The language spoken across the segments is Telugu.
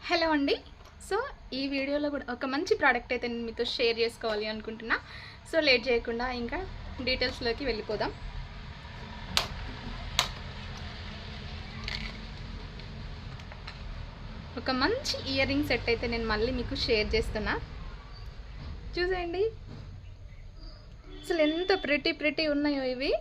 హలో అండి. సో ఈ వీడియోలో కూడా ఒక మంచి ప్రోడక్ట్ అయితే నేను మీతో షేర్ చేసుకోవాలి అనుకుంటున్నా. సో లేట్ చేయకుండా ఇంకా డీటెయిల్స్లోకి వెళ్ళిపోదాం. ఒక మంచి ఇయర్ రింగ్ సెట్ అయితే నేను మళ్ళీ మీకు షేర్ చేస్తున్నా. చూసేయండి అసలు ఎంత ప్రిటీ ఉన్నాయో ఇవి.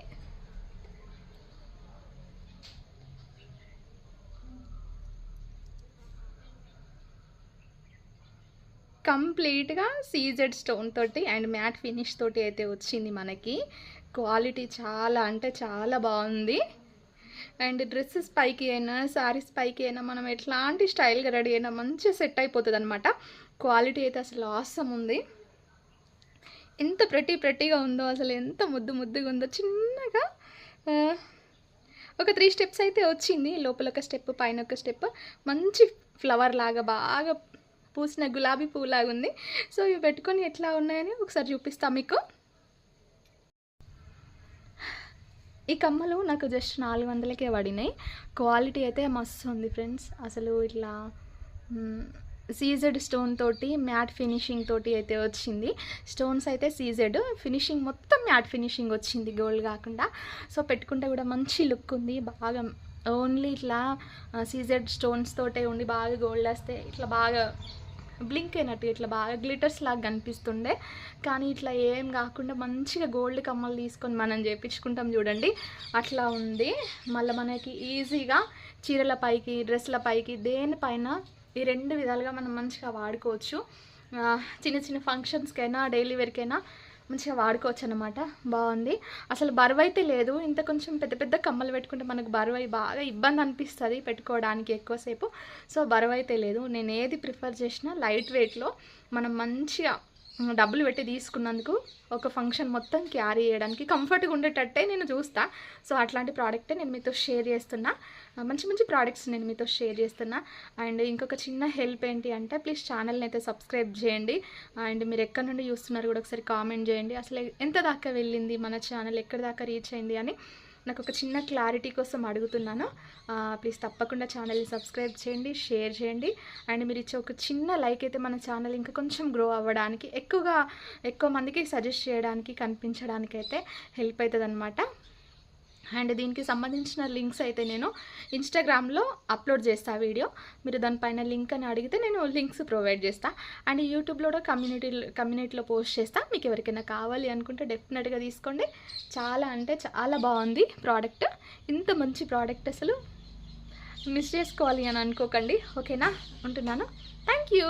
కంప్లీట్గా సీజెడ్ స్టోన్ తోటి అండ్ మ్యాట్ ఫినిష్ తోటి అయితే వచ్చింది మనకి. క్వాలిటీ చాలా అంటే చాలా బాగుంది. అండ్ డ్రెస్సెస్ పైకి అయినా శారీస్ పైకి అయినా మనం ఎట్లాంటి స్టైల్గా రెడీ అయినా మంచిగా సెట్ అయిపోతుంది అనమాట. క్వాలిటీ అయితే అసలు ఆసమ్ ఉంది. ఎంత ప్రెట్టీగా ఉందో, అసలు ఎంత ముద్దుగా ఉందో. చిన్నగా ఒక 3 స్టెప్స్ అయితే వచ్చింది. లోపల ఒక స్టెప్, పైన ఒక స్టెప్. మంచి ఫ్లవర్ లాగా బాగా పూసిన గులాబీ పువ్వులాగా ఉంది. సో ఇవి పెట్టుకొని ఎట్లా ఉన్నాయని ఒకసారి చూపిస్తా మీకు. ఈ కమ్మలు నాకు జస్ట్ 400కే పడినాయి. క్వాలిటీ అయితే మస్తు ఉంది ఫ్రెండ్స్. అసలు ఇట్లా సీజెడ్ స్టోన్ తోటి మ్యాట్ ఫినిషింగ్ తోటి అయితే వచ్చింది. స్టోన్స్ అయితే సీజెడ్, ఫినిషింగ్ మొత్తం మ్యాట్ ఫినిషింగ్ వచ్చింది, గోల్డ్ కాకుండా. సో పెట్టుకుంటే కూడా మంచి లుక్ ఉంది. బాగా ఓన్లీ ఇట్లా సీజెడ్ స్టోన్స్ తోటే ఉండి బాగా గోల్డ్ వస్తే ఇట్లా బాగా బ్లింక్ అయినట్టు ఇట్లా బాగా గ్లిటర్స్ లాగా కనిపిస్తుండే. కానీ ఇట్లా ఏం కాకుండా మంచిగా గోల్డ్ కమ్మలు తీసుకొని మనం చేయించుకుంటాం చూడండి, అట్లా ఉంది. మళ్ళీ మనకి ఈజీగా చీరల పైకి, డ్రెస్ల పైకి, దేనిపైన ఈ 2 విధాలుగా మనం మంచిగా వాడుకోవచ్చు. చిన్న ఫంక్షన్స్కైనా డైలీ వేర్కైనా మంచిగా వాడుకోవచ్చు అనమాట. బాగుంది. అసలు బరువు అయితే లేదు. ఇంత కొంచెం పెద్ద కమ్మలు పెట్టుకుంటే మనకు బరువు అయి బాగా ఇబ్బంది అనిపిస్తుంది పెట్టుకోవడానికి ఎక్కువసేపు. సో బరువు అయితే లేదు. నేను ఏది ప్రిఫర్ చేసినా లైట్ వెయిట్లో మనం మంచిగా డబ్బులు పెట్టి తీసుకున్నందుకు ఒక ఫంక్షన్ మొత్తం క్యారీ చేయడానికి కంఫర్ట్గా ఉండేటట్టే నేను చూస్తా. సో అట్లాంటి ప్రోడక్టే నేను మీతో షేర్ చేస్తున్నా. మంచి ప్రోడక్ట్స్ నేను మీతో షేర్ చేస్తున్నా. అండ్ ఇంకొక చిన్న హెల్ప్ ఏంటి అంటే, ప్లీజ్ ఛానల్ని అయితే సబ్స్క్రైబ్ చేయండి. అండ్ మీరు ఎక్కడి నుండి చూస్తున్నారు కూడా ఒకసారి కామెంట్ చేయండి. అసలు ఎంత దాకా వెళ్ళింది మన ఛానల్, ఎక్కడి దాకా రీచ్ అయింది అని నాకు ఒక చిన్న క్లారిటీ కోసం అడుగుతున్నాను. ప్లీజ్ తప్పకుండా ఛానల్ని సబ్స్క్రైబ్ చేయండి, షేర్ చేయండి. అండ్ మీరు ఇచ్చే ఒక చిన్న లైక్ అయితే మన ఛానల్ ఇంకా కొంచెం గ్రో అవ్వడానికి, ఎక్కువ మందికి సజెస్ట్ చేయడానికి, కనిపించడానికి అయితే హెల్ప్ అవుతుంది అనమాట. అండ్ దీనికి సంబంధించిన లింక్స్ అయితే నేను ఇన్స్టాగ్రామ్లో అప్లోడ్ చేస్తాను వీడియో. మీరు దానిపైన లింక్ అని అడిగితే నేను లింక్స్ ప్రొవైడ్ చేస్తాను. అండ్ యూట్యూబ్లో కూడా కమ్యూనిటీలో పోస్ట్ చేస్తాను. మీకు ఎవరికైనా కావాలి అనుకుంటే డెఫినెట్గా తీసుకోండి. చాలా అంటే చాలా బాగుంది ప్రోడక్ట్. ఇంత మంచి ప్రోడక్ట్ అసలు మిస్ చేసుకోవాలి అని అనుకోకండి. ఓకేనా? ఉంటున్నాను. Thank you.